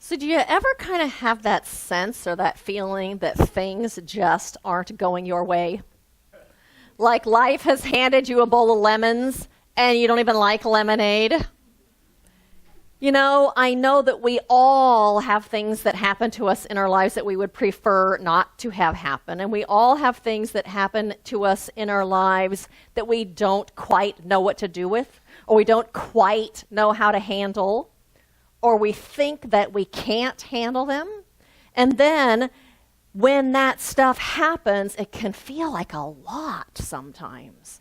So do you ever kind of have that sense or that feeling that things just aren't going your way? Like life has handed you a bowl of lemons and you don't even like lemonade? You know, I know that we all have things that happen to us in our lives that we would prefer not to have happen. And we all have things that happen to us in our lives that we don't quite know what to do with, or we don't quite know how to handle, or we think that we can't handle them. And then when that stuff happens, it can feel like a lot sometimes.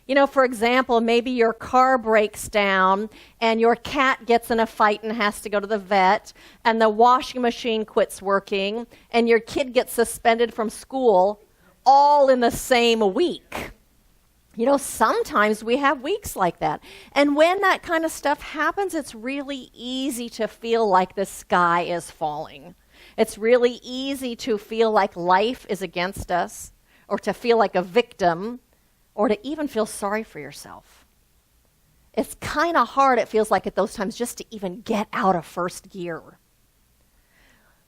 You know, for example, maybe your car breaks down and your cat gets in a fight and has to go to the vet, and the washing machine quits working, and your kid gets suspended from school all in the same week. You know, sometimes we have weeks like that. And when that kind of stuff happens, it's really easy to feel like the sky is falling. It's really easy to feel like life is against us, or to feel like a victim, or to even feel sorry for yourself. It's kind of hard, it feels like at those times, just to even get out of first gear.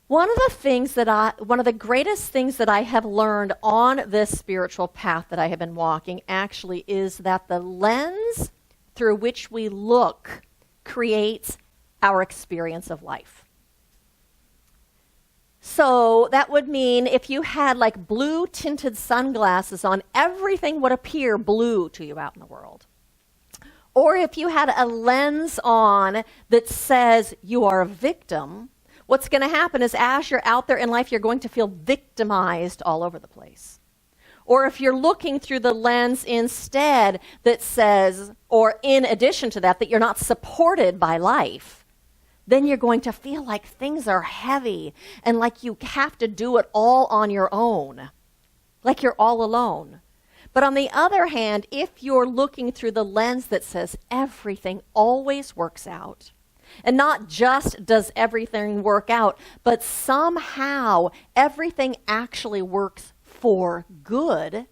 One of the greatest things that I have learned on this spiritual path that I have been walking actually is that the lens through which we look creates our experience of life. So that would mean if you had like blue tinted sunglasses on, everything would appear blue to you out in the world. Or if you had a lens on that says you are a victim, what's going to happen is as you're out there in life, you're going to feel victimized all over the place. Or if you're looking through the lens instead that says, or in addition to that, that you're not supported by life, then you're going to feel like things are heavy and like you have to do it all on your own, like you're all alone. But on the other hand, if you're looking through the lens that says everything always works out, and not just does everything work out, but somehow everything actually works for good.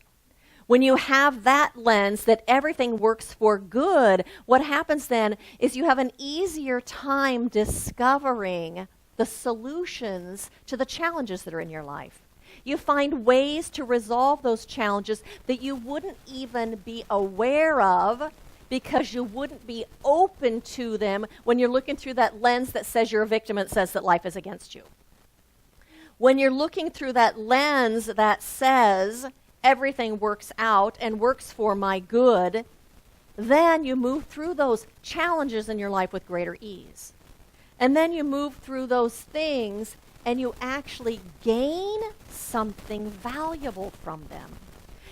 When you have that lens that everything works for good, what happens then is you have an easier time discovering the solutions to the challenges that are in your life. You find ways to resolve those challenges that you wouldn't even be aware of because you wouldn't be open to them when you're looking through that lens that says you're a victim and says that life is against you. When you're looking through that lens that says everything works out and works for my good, then you move through those challenges in your life with greater ease. And then you move through those things and you actually gain something valuable from them.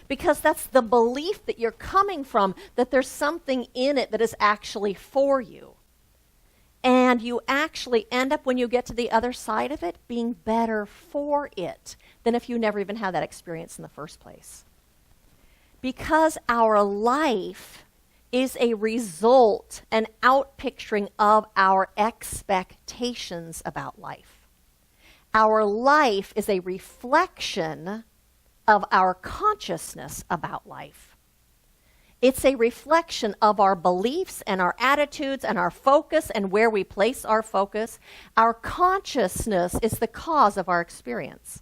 Because that's the belief that you're coming from, that there's something in it that is actually for you. And you actually end up, when you get to the other side of it, being better for it than if you never even had that experience in the first place. Because our life is a result, an outpicturing of our expectations about life. Our life is a reflection of our consciousness about life. It's a reflection of our beliefs and our attitudes and our focus and where we place our focus. Our consciousness is the cause of our experience.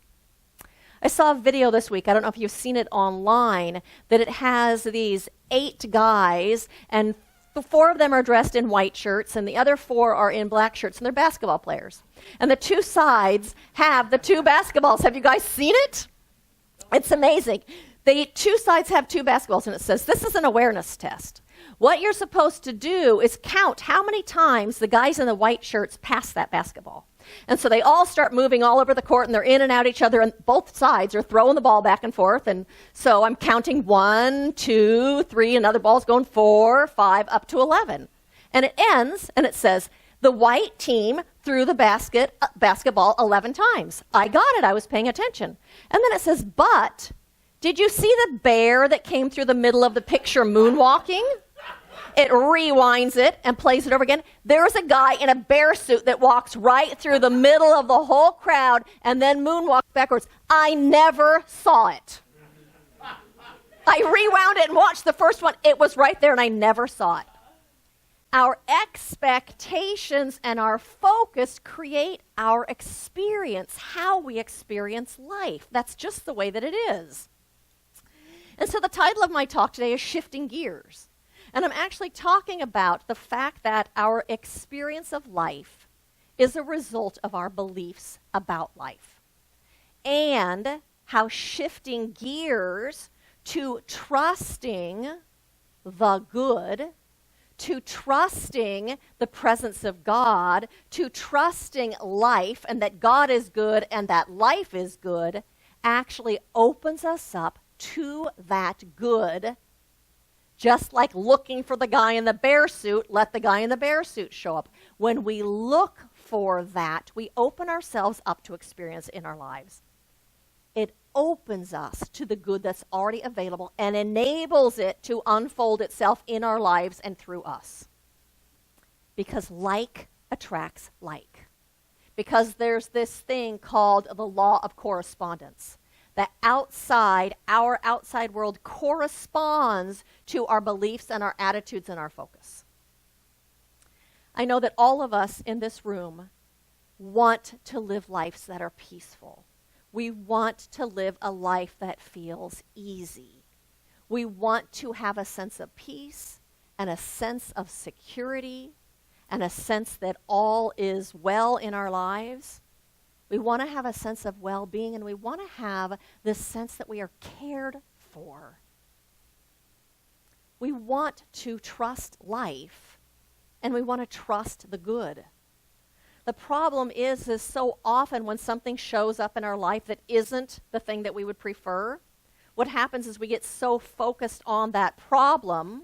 I saw a video this week, I don't know if you've seen it online, that it has these 8 guys, and 4 of them are dressed in white shirts, and the other 4 are in black shirts, and they're basketball players. And the 2 sides have the 2 basketballs. Have you guys seen it? It's amazing. The 2 sides have 2 basketballs, and it says, this is an awareness test. What you're supposed to do is count how many times the guys in the white shirts pass that basketball. And so they all start moving all over the court, and they're in and out each other, and both sides are throwing the ball back and forth. And so I'm counting 1, 2, 3, another ball's going 4, 5, up to 11. And it ends, and it says, the white team threw the basketball 11 times. I got it. I was paying attention. And then it says, but did you see the bear that came through the middle of the picture moonwalking? It rewinds it and plays it over again. There's a guy in a bear suit that walks right through the middle of the whole crowd and then moonwalks backwards. I never saw it. I rewound it and watched the first one. It was right there and I never saw it. Our expectations and our focus create our experience, how we experience life. That's just the way that it is. And so the title of my talk today is Shifting Gears. And I'm actually talking about the fact that our experience of life is a result of our beliefs about life. And how shifting gears to trusting the good, to trusting the presence of God, to trusting life and that God is good and that life is good, actually opens us up to that good. Just like looking for the guy in the bear suit, let the guy in the bear suit show up. When we look for that, we open ourselves up to experience in our lives. It opens us to the good that's already available and enables it to unfold itself in our lives and through us. Because like attracts like. Because there's this thing called the law of correspondence. That our outside world corresponds to our beliefs and our attitudes and our focus. I know that all of us in this room want to live lives that are peaceful. We want to live a life that feels easy. We want to have a sense of peace and a sense of security and a sense that all is well in our lives. We want to have a sense of well-being, and we want to have this sense that we are cared for. We want to trust life, and we want to trust the good. The problem is so often when something shows up in our life that isn't the thing that we would prefer, what happens is we get so focused on that problem,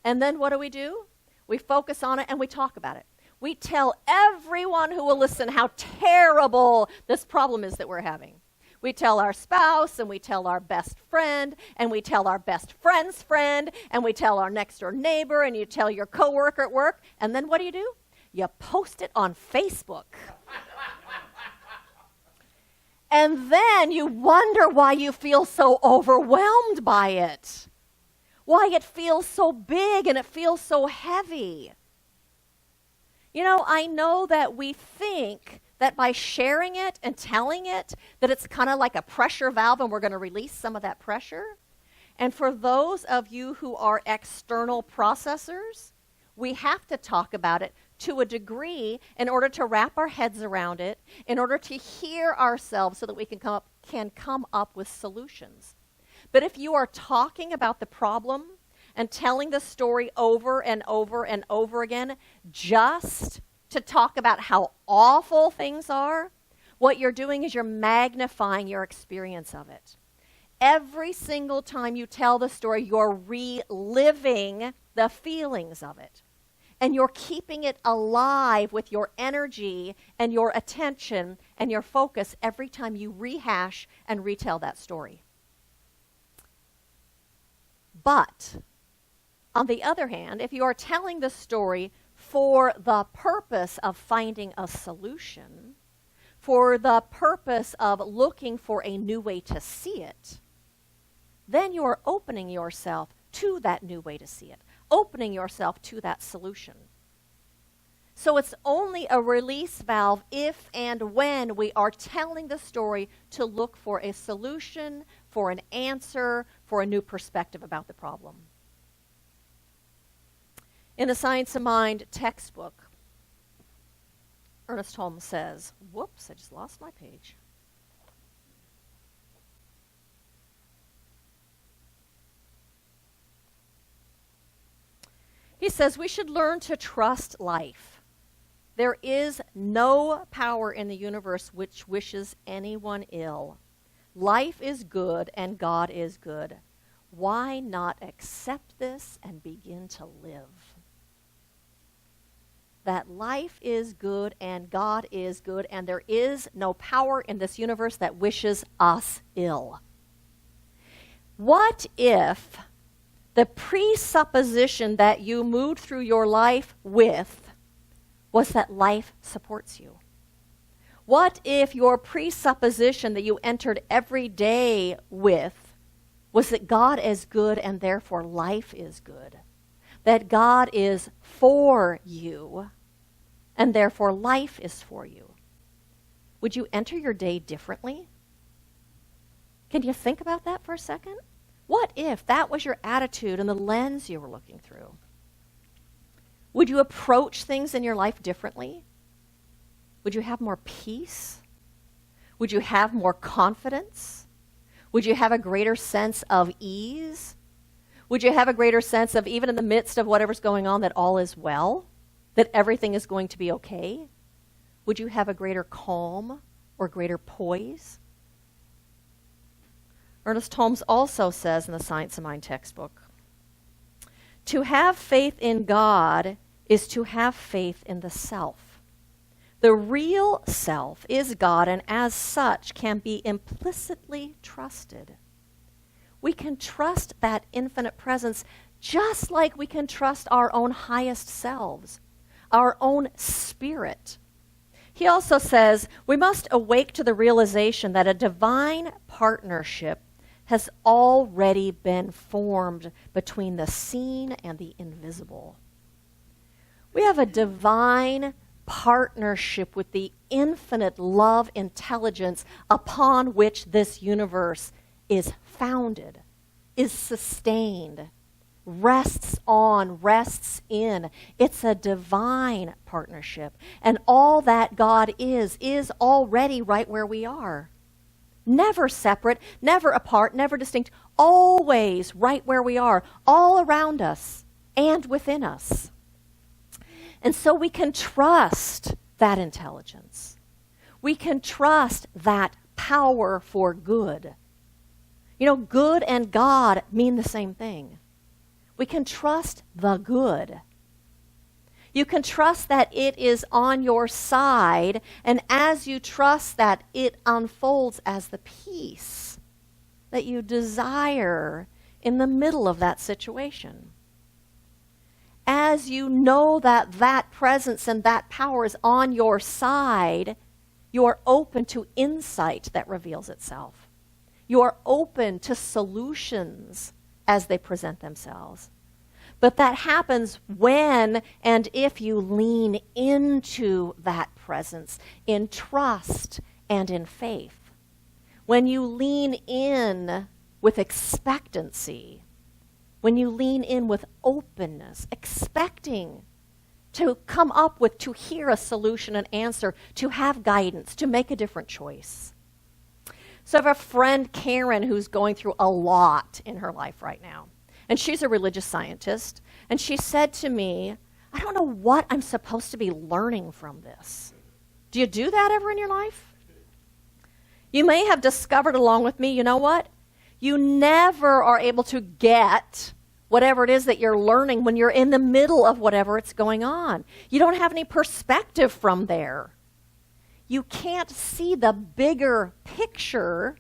and then what do? We focus on it and we talk about it. We tell everyone who will listen how terrible this problem is that we're having. We tell our spouse, and we tell our best friend, and we tell our best friend's friend, and we tell our next door neighbor, and you tell your coworker at work, and then what do? You post it on Facebook. And then you wonder why you feel so overwhelmed by it. Why it feels so big and it feels so heavy. You know, I know that we think that by sharing it and telling it, that it's kind of like a pressure valve and we're going to release some of that pressure. And for those of you who are external processors, we have to talk about it to a degree in order to wrap our heads around it, in order to hear ourselves so that we can come up with solutions. But if you are talking about the problem and telling the story over and over and over again just to talk about how awful things are, what you're doing is you're magnifying your experience of it. Every single time you tell the story, you're reliving the feelings of it. And you're keeping it alive with your energy and your attention and your focus every time you rehash and retell that story. But, on the other hand, if you are telling the story for the purpose of finding a solution, for the purpose of looking for a new way to see it, then you are opening yourself to that new way to see it, opening yourself to that solution. So it's only a release valve if and when we are telling the story to look for a solution, for an answer, for a new perspective about the problem. In the Science of Mind textbook, Ernest Holmes says, whoops, I just lost my page. He says we should learn to trust life. There is no power in the universe which wishes anyone ill. Life is good and God is good. Why not accept this and begin to live? That life is good and God is good, and there is no power in this universe that wishes us ill. What if the presupposition that you moved through your life with was that life supports you? What if your presupposition that you entered every day with was that God is good and therefore life is good? that God is for you, and therefore life is for you, would you enter your day differently? Can you think about that for a second? What if that was your attitude and the lens you were looking through? Would you approach things in your life differently? Would you have more peace? Would you have more confidence? Would you have a greater sense of ease? Would you have a greater sense of, even in the midst of whatever's going on, that all is well? That everything is going to be okay? Would you have a greater calm or greater poise? Ernest Holmes also says in the Science of Mind textbook, to have faith in God is to have faith in the self. The real self is God, and as such can be implicitly trusted. We can trust that infinite presence just like we can trust our own highest selves, our own spirit. He also says we must awake to the realization that a divine partnership has already been formed between the seen and the invisible. We have a divine partnership with the infinite love intelligence upon which this universe is founded, is sustained, rests on, rests in. It's a divine partnership. And all that God is already right where we are. Never separate, never apart, never distinct, always right where we are, all around us and within us. And so we can trust that intelligence. We can trust that power for good. You know, good and God mean the same thing. We can trust the good. You can trust that it is on your side, and as you trust that, it unfolds as the peace that you desire in the middle of that situation. As you know that that presence and that power is on your side, you are open to insight that reveals itself. You are open to solutions as they present themselves. But that happens when and if you lean into that presence in trust and in faith. When you lean in with expectancy, when you lean in with openness, expecting to come up with, to hear a solution, an answer, to have guidance, to make a different choice. So I have a friend, Karen, who's going through a lot in her life right now. And she's a religious scientist. And she said to me, I don't know what I'm supposed to be learning from this. Do you do that ever in your life? You may have discovered along with me, you know what? You never are able to get whatever it is that you're learning when you're in the middle of whatever it's going on. You don't have any perspective from there. You can't see the bigger picture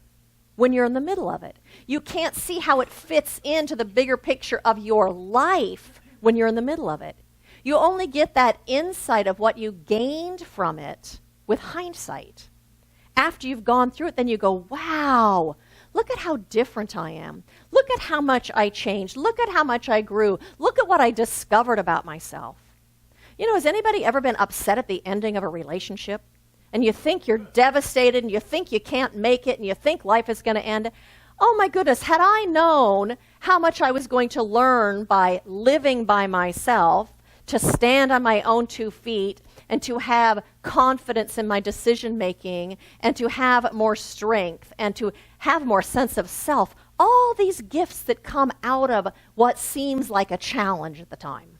when you're in the middle of it. You can't see how it fits into the bigger picture of your life when you're in the middle of it. You only get that insight of what you gained from it with hindsight. After you've gone through it, then you go, wow, look at how different I am. Look at how much I changed. Look at how much I grew. Look at what I discovered about myself. You know, has anybody ever been upset at the ending of a relationship? And you think you're devastated, and you think you can't make it, and you think life is going to end. Oh my goodness, had I known how much I was going to learn by living by myself, to stand on my own 2 feet, and to have confidence in my decision making, and to have more strength, and to have more sense of self, all these gifts that come out of what seems like a challenge at the time.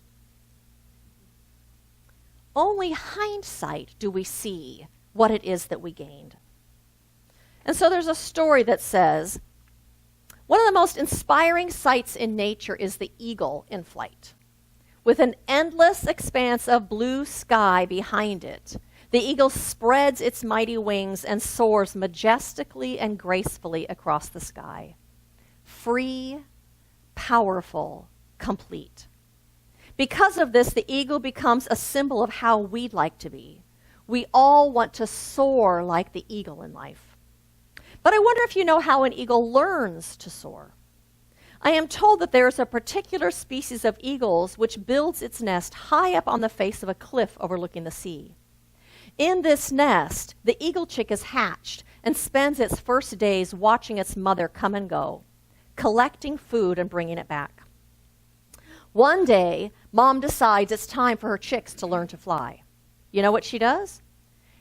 Only hindsight do we see what it is that we gained. And so there's a story that says, one of the most inspiring sights in nature is the eagle in flight. With an endless expanse of blue sky behind it, the eagle spreads its mighty wings and soars majestically and gracefully across the sky. Free, powerful, complete. Because of this, the eagle becomes a symbol of how we'd like to be. We all want to soar like the eagle in life. But I wonder if you know how an eagle learns to soar. I am told that there is a particular species of eagles which builds its nest high up on the face of a cliff overlooking the sea. In this nest, the eagle chick is hatched and spends its first days watching its mother come and go, collecting food and bringing it back. One day, Mom decides it's time for her chicks to learn to fly. You know what she does?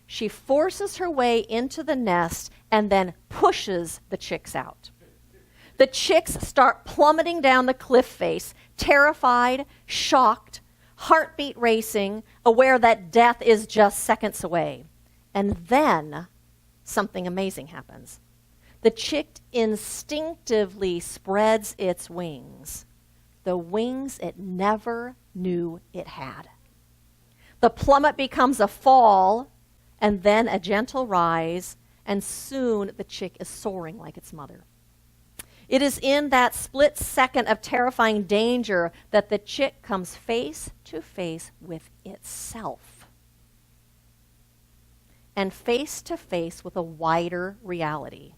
She forces her way into the nest and then pushes the chicks out. The chicks start plummeting down the cliff face, terrified, shocked, heartbeat racing, aware that death is just seconds away. And then something amazing happens. The chick instinctively spreads its wings, the wings it never knew it had. The plummet becomes a fall, and then a gentle rise, and soon the chick is soaring like its mother. It is in that split second of terrifying danger that the chick comes face to face with itself, and face to face with a wider reality.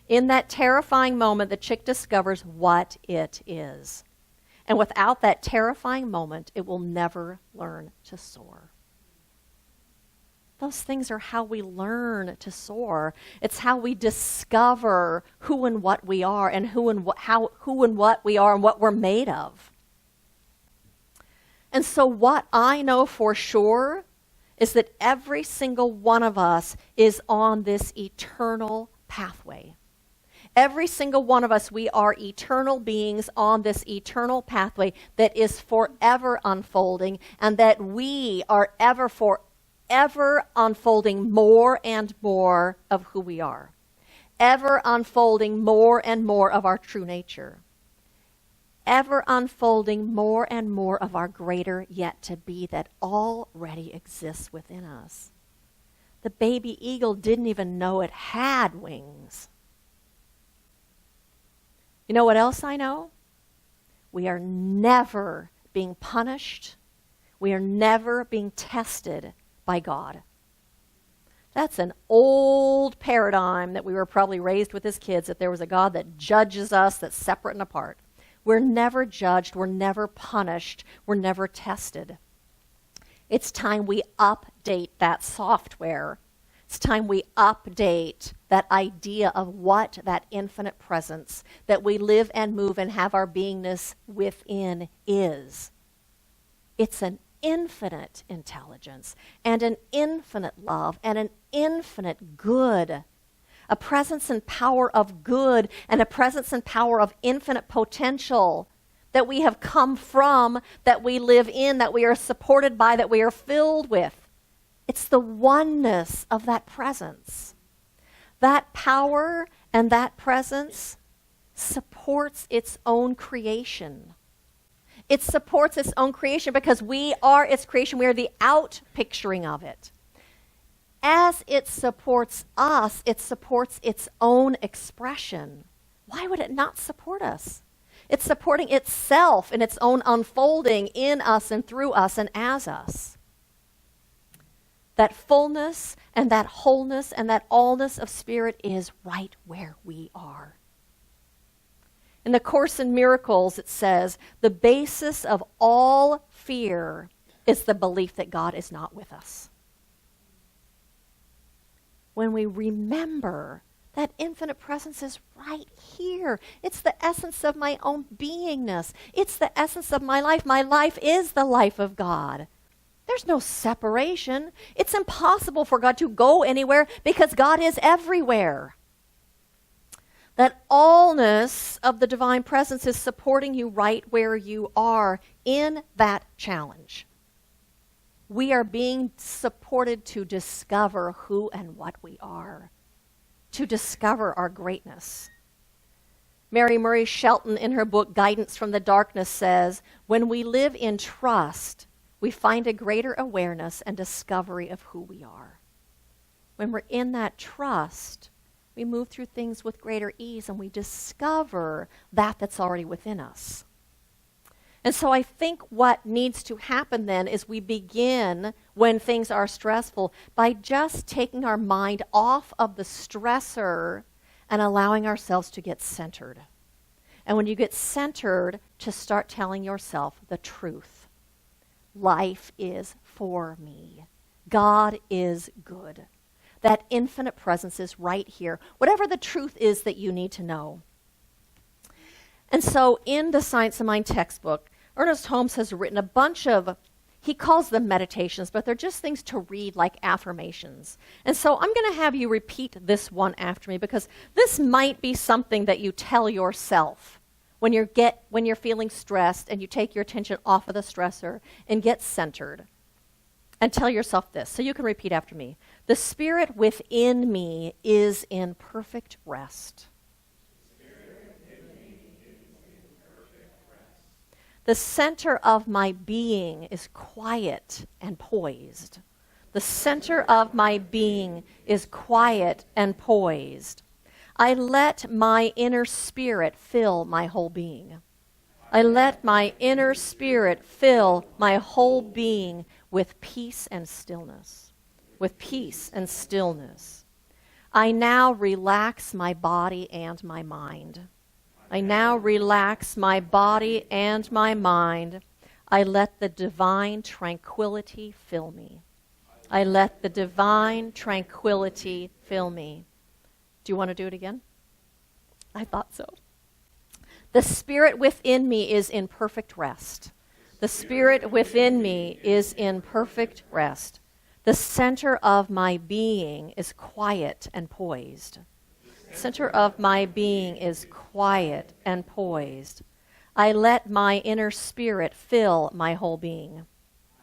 In that terrifying moment, the chick discovers what it is. And without that terrifying moment, it will never learn to soar. Those things are how we learn to soar. It's how we discover who and what we are, and who and what we are and what we're made of. And so what I know for sure is that every single one of us is on this eternal pathway. Every single one of us, we are eternal beings on this eternal pathway that is forever unfolding, and that we are ever unfolding more and more of who we are. Ever unfolding more and more of our true nature. Ever unfolding more and more of our greater yet to be that already exists within us. The baby eagle didn't even know it had wings. You know what else I know? We are never being punished. We are never being tested by God. That's an old paradigm that we were probably raised with as kids, that there was a God that judges us, that's separate and apart. We're never judged. We're never punished. We're never tested. It's time we update that software. It's time we update that idea of what that infinite presence that we live and move and have our beingness within is. It's an infinite intelligence and an infinite love and an infinite good. A presence and power of good and a presence and power of infinite potential that we have come from, that we live in, that we are supported by, that we are filled with. It's the oneness of that presence. That power and that presence supports its own creation. It supports its own creation because we are its creation. We are the out-picturing of it. As it supports us, it supports its own expression. Why would it not support us? It's supporting itself in its own unfolding in us and through us and as us. That fullness and that wholeness and that allness of spirit is right where we are. In the Course in Miracles, it says, the basis of all fear is the belief that God is not with us. When we remember that infinite presence is right here. It's the essence of my own beingness. It's the essence of my life. My life is the life of God. There's no separation. It's impossible for God to go anywhere because God is everywhere. That allness of the divine presence is supporting you right where you are in that challenge. We are being supported to discover who and what we are, to discover our greatness. Mary Murray Shelton, in her book Guidance from the Darkness, says, when we live in trust, we find a greater awareness and discovery of who we are. When we're in that trust, we move through things with greater ease and we discover that that's already within us. And so I think what needs to happen then is we begin, when things are stressful, by just taking our mind off of the stressor and allowing ourselves to get centered. And when you get centered, to start telling yourself the truth. Life is for me. God is good. That infinite presence is right here. Whatever the truth is that you need to know. And so in the Science of Mind textbook, Ernest Holmes has written a bunch of, he calls them meditations, but they're just things to read like affirmations. And so I'm going to have you repeat this one after me, because this might be something that you tell yourself when you're feeling stressed and you take your attention off of the stressor and get centered. And tell yourself this. So you can repeat after me. The spirit within me is in perfect rest. The center of my being is quiet and poised. The center of my being is quiet and poised. I let my inner spirit fill my whole being. I let my inner spirit fill my whole being with peace and stillness. With peace and stillness. I now relax my body and my mind. I now relax my body and my mind. I let the divine tranquility fill me. I let the divine tranquility fill me. Do you want to do it again? I thought so. The spirit within me is in perfect rest. The spirit within me is in perfect rest. The center of my being is quiet and poised. Center of my being is quiet and poised. I let my inner spirit fill my whole being.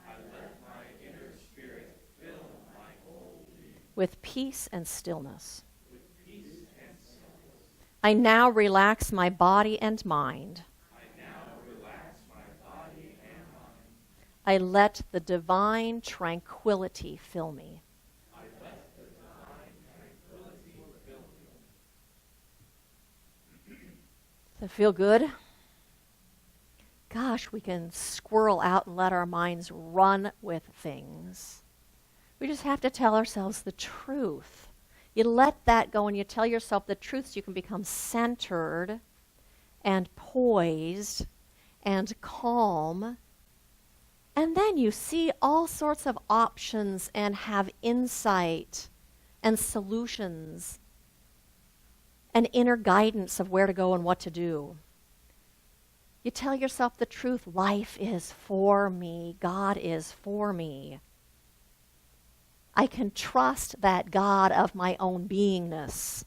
I let my inner spirit fill my whole being. With peace and stillness. With peace and stillness. I now relax my body and mind. I now relax my body and mind. I let the divine tranquility fill me. Does it feel good? Gosh, we can squirrel out and let our minds run with things. We just have to tell ourselves the truth. You let that go and you tell yourself the truth so you can become centered and poised and calm. And then you see all sorts of options and have insight and solutions and inner guidance of where to go and what to do. You tell yourself the truth. Life is for me. God is for me. I can trust that God of my own beingness.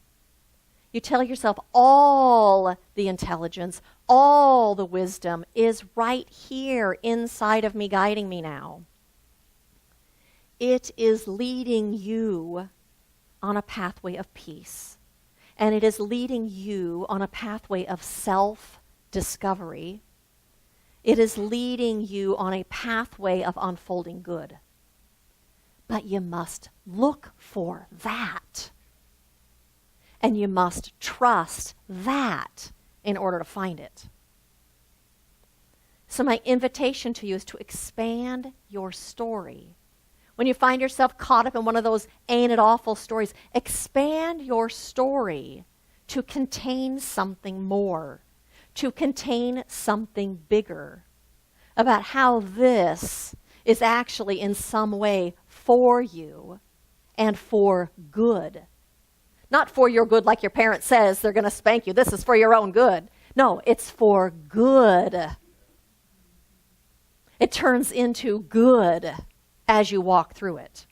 You tell yourself all the intelligence, all the wisdom is right here inside of me, guiding me now. It is leading you on a pathway of peace. And it is leading you on a pathway of self-discovery. It is leading you on a pathway of unfolding good. But you must look for that. And you must trust that in order to find it. So my invitation to you is to expand your story. When you find yourself caught up in one of those ain't it awful stories, expand your story to contain something more, to contain something bigger, about how this is actually in some way for you and for good. Not for your good like your parent says they're going to spank you. This is for your own good. No, it's for good. It turns into good as you walk through it.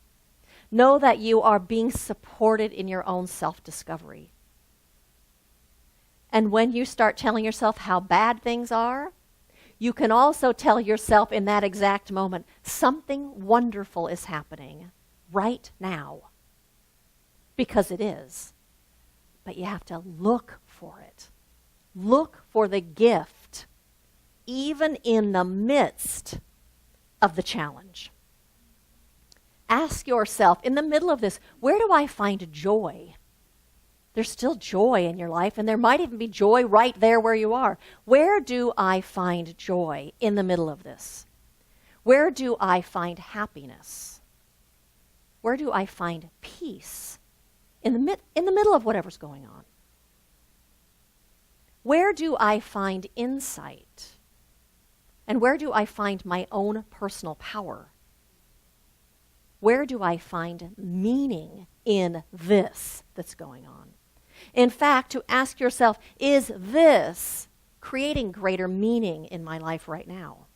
Know that you are being supported in your own self-discovery. And when you start telling yourself how bad things are, you can also tell yourself in that exact moment, something wonderful is happening right now. Because it is. But you have to look for it. Look for the gift, even in the midst of the challenge. Ask yourself, in the middle of this, where do I find joy? There's still joy in your life, and there might even be joy right there where you are. Where do I find joy in the middle of this? Where do I find happiness? Where do I find peace in the middle of whatever's going on? Where do I find insight? And where do I find my own personal power? Where do I find meaning in this that's going on? In fact, to ask yourself, is this creating greater meaning in my life right now?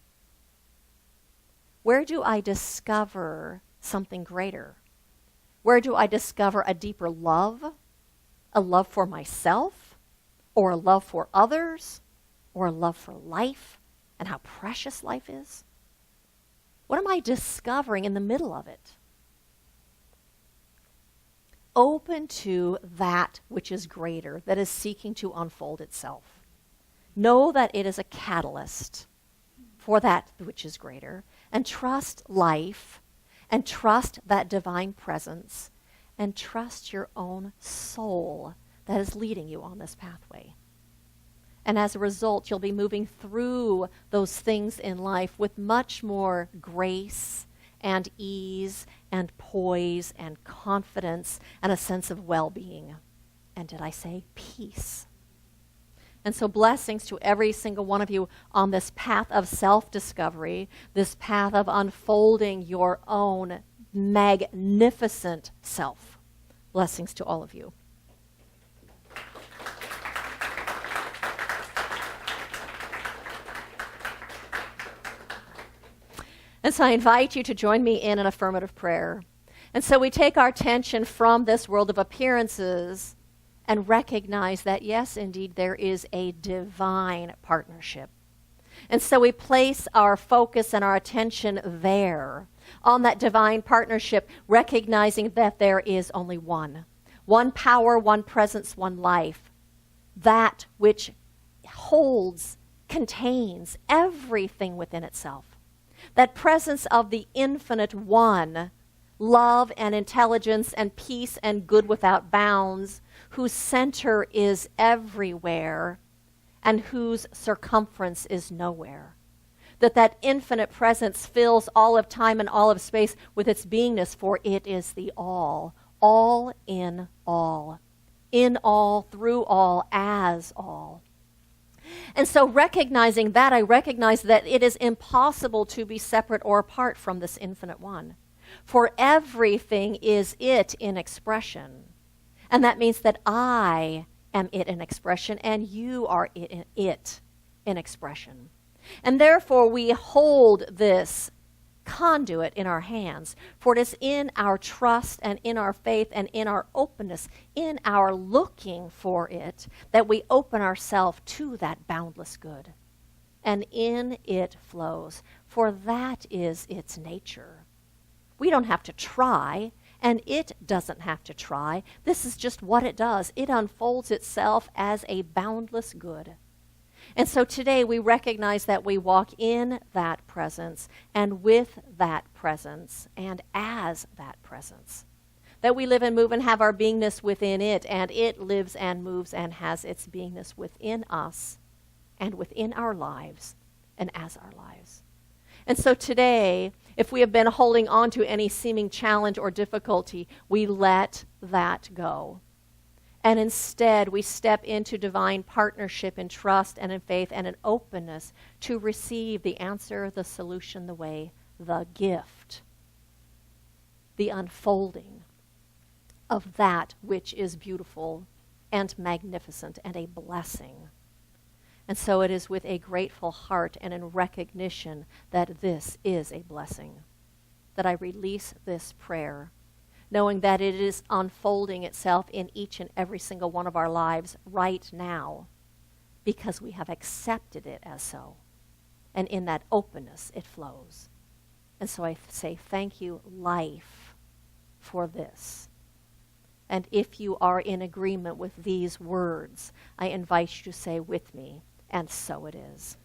Where do I discover something greater? Where do I discover a deeper love? A love for myself? Or a love for others? Or a love for life and how precious life is? What am I discovering in the middle of it? Open to that which is greater, that is seeking to unfold itself. Know that it is a catalyst for that which is greater, and trust life, and trust that divine presence, and trust your own soul that is leading you on this pathway. And as a result, you'll be moving through those things in life with much more grace and ease and poise and confidence and a sense of well-being. And did I say peace? And so blessings to every single one of you on this path of self-discovery, this path of unfolding your own magnificent self. Blessings to all of you. And so I invite you to join me in an affirmative prayer. And so we take our attention from this world of appearances and recognize that, yes, indeed, there is a divine partnership. And so we place our focus and our attention there, on that divine partnership, recognizing that there is only one power, one presence, one life, that which holds, contains everything within itself. That presence of the infinite one, love and intelligence and peace and good without bounds, whose center is everywhere and whose circumference is nowhere. That infinite presence fills all of time and all of space with its beingness, for it is the all in all, through all, as all. And so recognizing that, I recognize that it is impossible to be separate or apart from this infinite one. For everything is it in expression. And that means that I am it in expression and you are it in expression. And therefore we hold this conduit in our hands, for it is in our trust and in our faith and in our openness, in our looking for it, that we open ourselves to that boundless good. And in it flows, for that is its nature. We don't have to try, and it doesn't have to try. This is just what it does. It unfolds itself as a boundless good. And so today we recognize that we walk in that presence and with that presence and as that presence. That we live and move and have our beingness within it, and it lives and moves and has its beingness within us and within our lives and as our lives. And so today, if we have been holding on to any seeming challenge or difficulty, we let that go. And instead, we step into divine partnership in trust and in faith and in openness to receive the answer, the solution, the way, the gift, the unfolding of that which is beautiful and magnificent and a blessing. And so it is with a grateful heart and in recognition that this is a blessing that I release this prayer, knowing that it is unfolding itself in each and every single one of our lives right now because we have accepted it as so. And in that openness, it flows. And so I say thank you, life, for this. And if you are in agreement with these words, I invite you to say with me, and so it is.